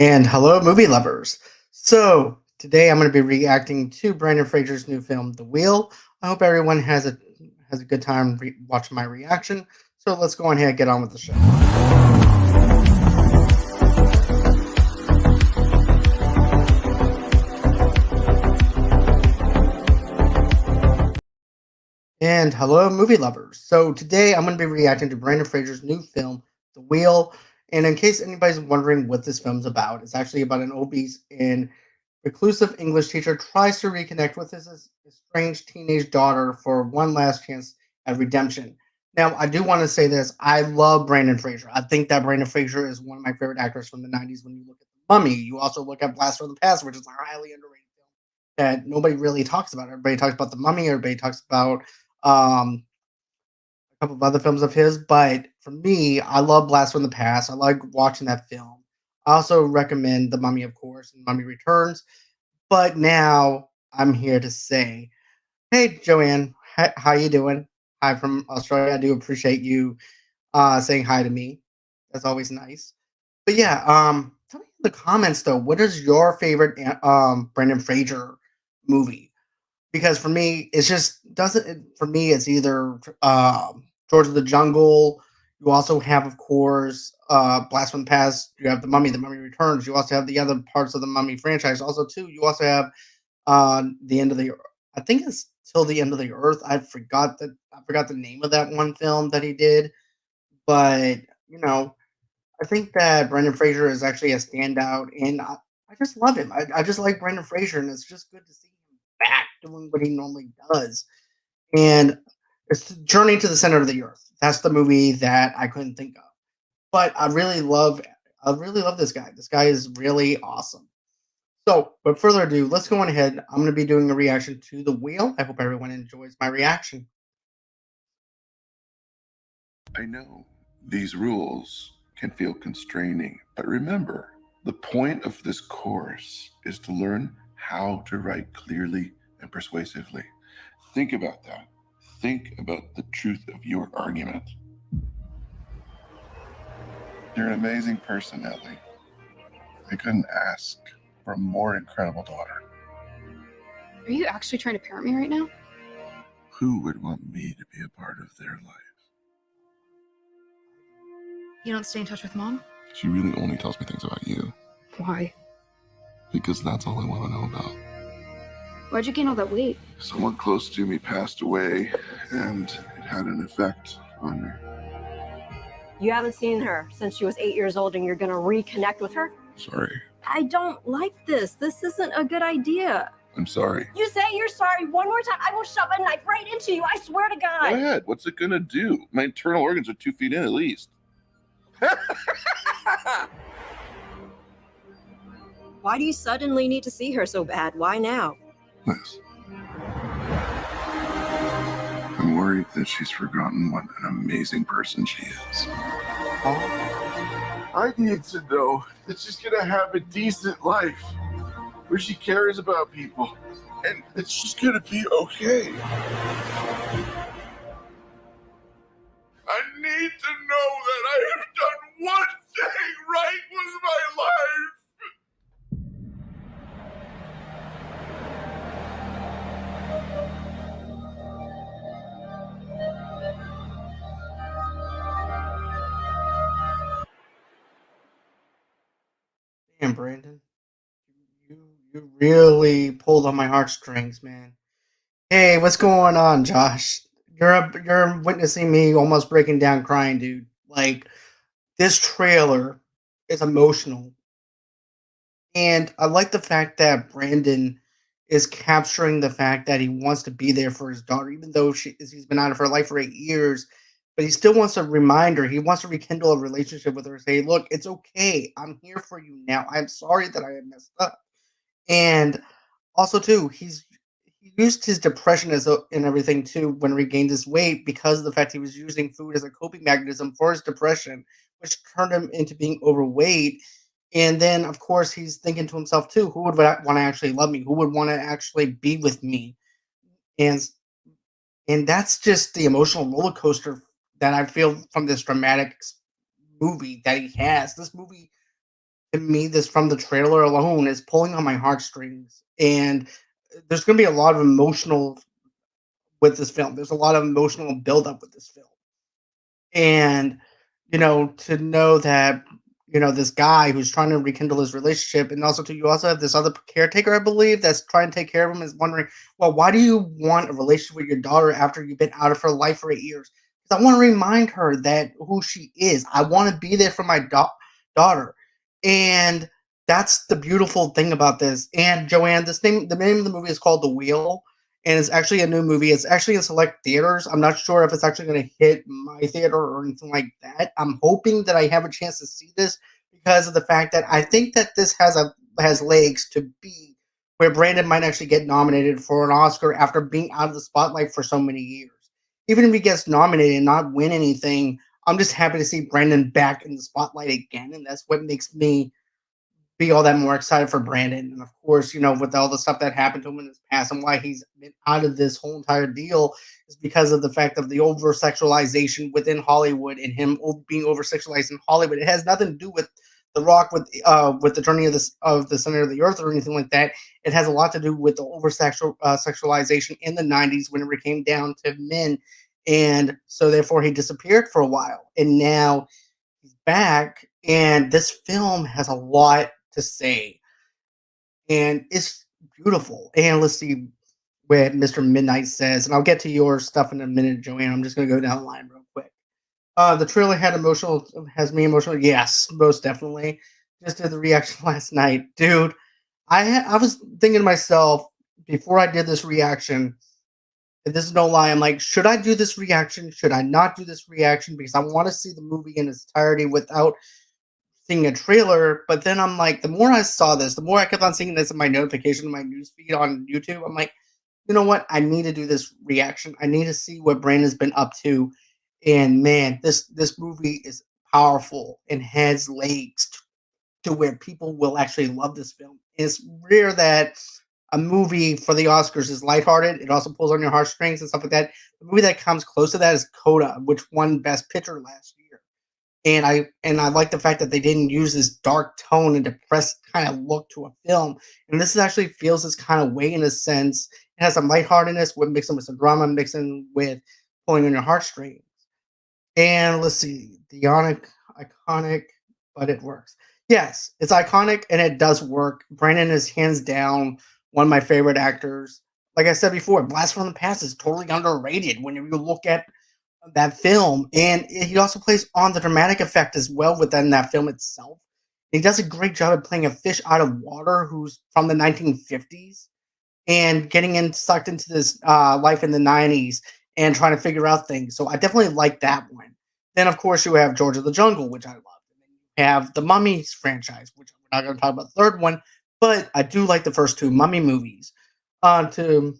And hello, movie lovers. So today I'm going to be reacting to Brendan Fraser's new film, The Wheel. I hope everyone has a good time watching my reaction. So let's go on ahead and get on with the show. And hello, movie lovers. So today I'm going to be reacting to Brendan Fraser's new film, The Wheel. And in case anybody's wondering what this film's about, it's actually about an obese and reclusive English teacher tries to reconnect with his estranged teenage daughter for one last chance at redemption. Now, I do want to say this. I love Brandon Fraser. I think that Brandon Fraser is one of my favorite actors from the 90s when you look at The Mummy. You also look at Blast from the Past, which is a highly underrated film that nobody really talks about. Everybody talks about The Mummy, everybody talks about a couple of other films of his, but for me, I love Blast from the Past. I like watching that film. I also recommend The Mummy, of course, and Mummy Returns. But now I'm here to say, hey, Joanne, how you doing? Hi from Australia. I do appreciate you saying hi to me. That's always nice. But yeah, tell me in the comments though, what is your favorite Brendan Fraser movie? Because for me, it's just doesn't for me, it's either, George of the Jungle. You also have, of course, Blast from the Past. You have The Mummy Returns. You also have the other parts of the Mummy franchise. Also, too, you also have, The End of the I think it's Till the End of the Earth. I forgot the name of that one film that he did, but, you know, I think that Brendan Fraser is actually a standout, and I just love him. I just like Brendan Fraser, and it's just good to see him back doing what he normally does. And it's Journey to the Center of the Earth. That's the movie that I couldn't think of. But I really love this guy. This guy is really awesome. So, without further ado, let's go on ahead. I'm going to be doing a reaction to The Wheel. I hope everyone enjoys my reaction. I know these rules can feel constraining, but remember, the point of this course is to learn how to write clearly and persuasively. Think about that. Think about the truth of your argument. You're an amazing person, Ellie. I couldn't ask for a more incredible daughter. Are you actually trying to parent me right now? Who would want me to be a part of their life? You don't stay in touch with Mom? She really only tells me things about you. Why? Because that's all I want to know about. Why'd you gain all that weight? Someone close to me passed away, and it had an effect on me. You haven't seen her since she was 8 years old and you're gonna reconnect with her? Sorry. I don't like this. This isn't a good idea. I'm sorry. You say you're sorry one more time, I will shove a knife right into you. I swear to Go God. ahead. What's it gonna do? My internal organs are 2 feet in at least. Why do you suddenly need to see her so bad? Why now? Liz. I'm worried that she's forgotten what an amazing person she is. I need to know that she's gonna have a decent life where she cares about people and that she's gonna be okay. I need to know that I have done one thing right with my life. Damn, Brandon, you you really pulled on my heartstrings, man. Hey, what's going on, Josh? You're witnessing me almost breaking down crying, dude. Like, this trailer is emotional, and I like the fact that Brandon is capturing the fact that he wants to be there for his daughter, even though he's been out of her life for 8 years. But he still wants a reminder. He wants to rekindle a relationship with her. Say, look, it's okay. I'm here for you now. I'm sorry that I had messed up. And also, too, he used his depression and everything too when he regained his weight because of the fact he was using food as a coping mechanism for his depression, which turned him into being overweight. And then, of course, he's thinking to himself too, who would want to actually love me? Who would want to actually be with me? And and that's just the emotional roller coaster that I feel from this dramatic movie that he has. This movie to me, this from the trailer alone is pulling on my heartstrings, and there's going to be a lot of emotional with this film. There's a lot of emotional buildup with this film, and to know that this guy who's trying to rekindle his relationship, and also you also have this other caretaker, I believe, that's trying to take care of him, is wondering, well, why do you want a relationship with your daughter after you've been out of her life for 8 years? Because I want to remind her that who she is. I want to be there for my daughter, and that's the beautiful thing about this. And Joanne, the name of the movie is called The Wheel, and it's actually a new movie. It's actually in select theaters. I'm not sure if it's actually going to hit my theater or anything like that. I'm hoping that I have a chance to see this because of the fact that I think that this has legs to be where Brandon might actually get nominated for an Oscar after being out of the spotlight for so many years. Even if he gets nominated and not win anything, I'm just happy to see Brandon back in the spotlight again, and that's what makes me be all that more excited for Brandon. And of course, with all the stuff that happened to him in his past and why he's been out of this whole entire deal is because of the fact of the over sexualization within Hollywood and him being over sexualized in Hollywood. It has nothing to do with The Rock with the journey of the center of the earth or anything like that. It has a lot to do with the over sexualization in the '90s when it came down to men, and so therefore he disappeared for a while, and now he's back. And this film has a lot to say, and it's beautiful. And let's see what Mr. Midnight says, and I'll get to your stuff in a minute, Joanne. I'm just going to go down the line real quick. The trailer has me emotional. Yes, most definitely. Just did the reaction last night, dude. I was thinking to myself before I did this reaction, and this is no lie. I'm like, should I do this reaction? Should I not do this reaction? Because I want to see the movie in its entirety without seeing a trailer. But then I'm like, the more I saw this, the more I kept on seeing this in my notification, my newsfeed on YouTube. I'm like, you know what? I need to do this reaction. I need to see what Brandon's been up to. And man, this movie is powerful and has legs to where people will actually love this film. It's rare that a movie for the Oscars is lighthearted. It also pulls on your heartstrings and stuff like that. The movie that comes close to that is Coda, which won Best Picture last year. And I like the fact that they didn't use this dark tone and depressed kind of look to a film. And this actually feels this kind of way in a sense. It has some lightheartedness with mixing with some drama, mixing with pulling on your heartstrings. And let's see, the iconic, but it works. Yes, it's iconic and it does work. Brandon is hands down one of my favorite actors. Like I said before, Blast from the Past is totally underrated when you look at that film, and he also plays on the dramatic effect as well within that film itself. He does a great job of playing a fish out of water who's from the 1950s and getting sucked into this life in the '90s and trying to figure out things. So I definitely like that one. Then of course you have George of the Jungle, which I love. And then you have the Mummies franchise, which we're not going to talk about the third one, but I do like the first two Mummy movies. To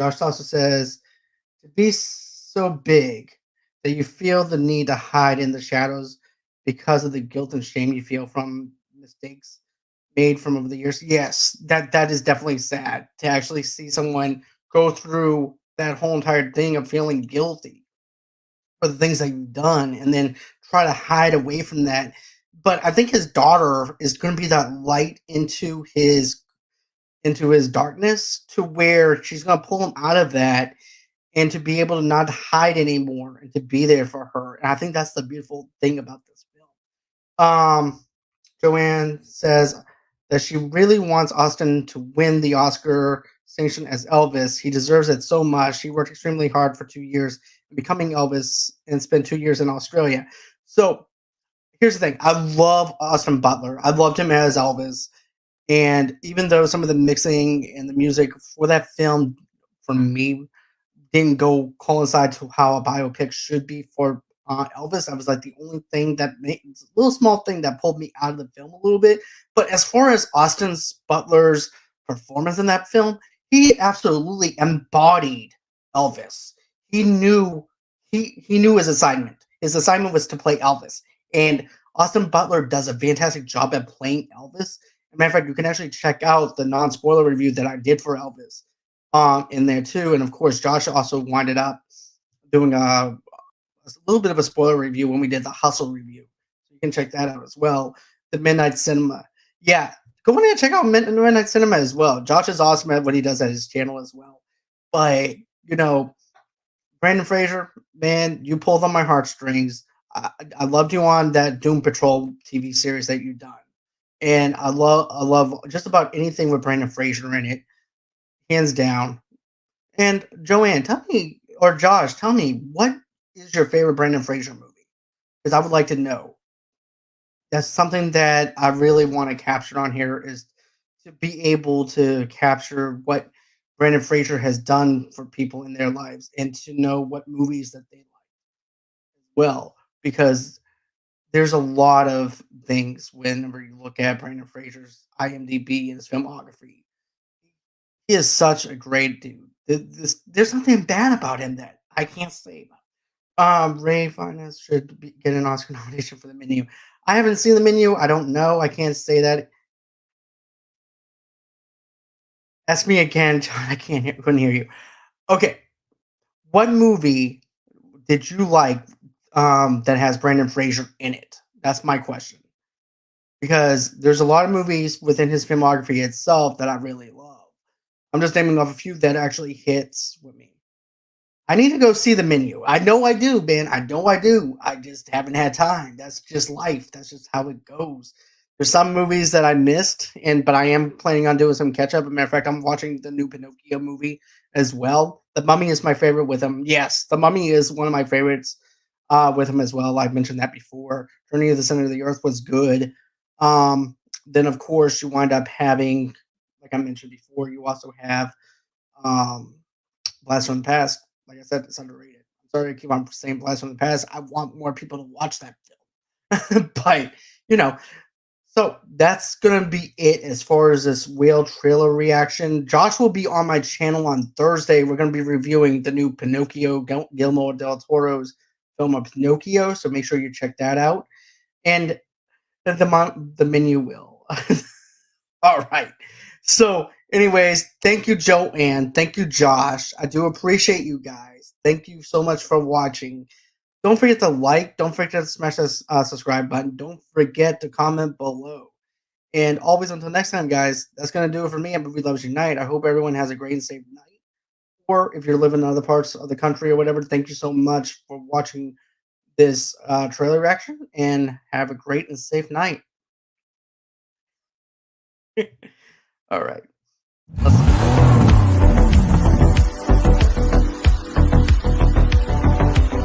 Josh also says, to be so big that you feel the need to hide in the shadows because of the guilt and shame you feel from mistakes made from over the years. Yes, that is definitely sad to actually see someone go through that whole entire thing of feeling guilty for the things that you've done and then try to hide away from that. But I think his daughter is going to be that light into his darkness to where she's going to pull him out of that and to be able to not hide anymore and to be there for her. And I think that's the beautiful thing about this film. Joanne says that she really wants Austin to win the Oscar distinction as Elvis. He deserves it so much. He worked extremely hard for 2 years becoming Elvis and spent 2 years in Australia. So here's the thing. I love Austin Butler. I loved him as Elvis. And even though some of the mixing and the music for that film, for me, didn't go coincide to how a biopic should be for Elvis. I was like the only thing it's a little small thing that pulled me out of the film a little bit. But as far as Austin Butler's performance in that film, he absolutely embodied Elvis. He knew he knew his assignment. His assignment was to play Elvis, and Austin Butler does a fantastic job at playing Elvis. As a matter of fact, you can actually check out the non-spoiler review that I did for Elvis in there too. And of course, Josh also winded up doing a little bit of a spoiler review when we did the Hustle review. So you can check that out as well. the Midnight Cinema. Yeah, go in and check out Midnight Cinema as well. Josh is awesome at what he does at his channel as well. But you know, Brandon Fraser, man, you pulled on my heartstrings. I loved you on that Doom Patrol TV series that you've done, and I love just about anything with Brandon Fraser in it, hands down. And Joanne, tell me, or Josh, tell me, what is your favorite Brandon Fraser movie? Because I would like to know. That's something that I really want to capture on here is to be able to capture what Brandon Fraser has done for people in their lives and to know what movies that they like well. Because there's a lot of things whenever you look at Brandon Fraser's IMDb and his filmography. He is such a great dude. There's nothing bad about him that I can't say about. Ray Fiennes should get an Oscar nomination for The Menu. I haven't seen The Menu. I don't know. I can't say that. Ask me again, John. I couldn't hear you. Okay, what movie did you like that has Brandon Fraser in it? That's my question. Because there's a lot of movies within his filmography itself that I really love. I'm just naming off a few that actually hits with me. I need to go see The Menu. I know I do, man. I know I do. I just haven't had time. That's just life. That's just how it goes. There's some movies that I missed, but I am planning on doing some catch up. As a matter of fact, I'm watching the new Pinocchio movie as well. The Mummy is my favorite with him. Yes, The Mummy is one of my favorites with him as well. I've mentioned that before. Journey to the Center of the Earth was good. Um, then, of course, you wind up having, like I mentioned before, you also have um, Blast from the Past. Like I said, it's underrated. I'm sorry to keep on saying Blast from the Past. I want more people to watch that film. But, you know, so that's gonna be it as far as this whale trailer reaction. Josh will be on my channel on Thursday. We're gonna be reviewing the new Pinocchio, Guillermo del Toro's film of Pinocchio. So make sure you check that out. And the menu will. All right. So, anyways, thank you, Joanne. Thank you, Josh. I do appreciate you guys. Thank you so much for watching. Don't forget to like. Don't forget to smash that subscribe button. Don't forget to comment below. And always until next time, guys, that's going to do it for me at Movie Loves Unite. I hope everyone has a great and safe night. Or if you're living in other parts of the country or whatever, thank you so much for watching this trailer reaction and have a great and safe night. All right.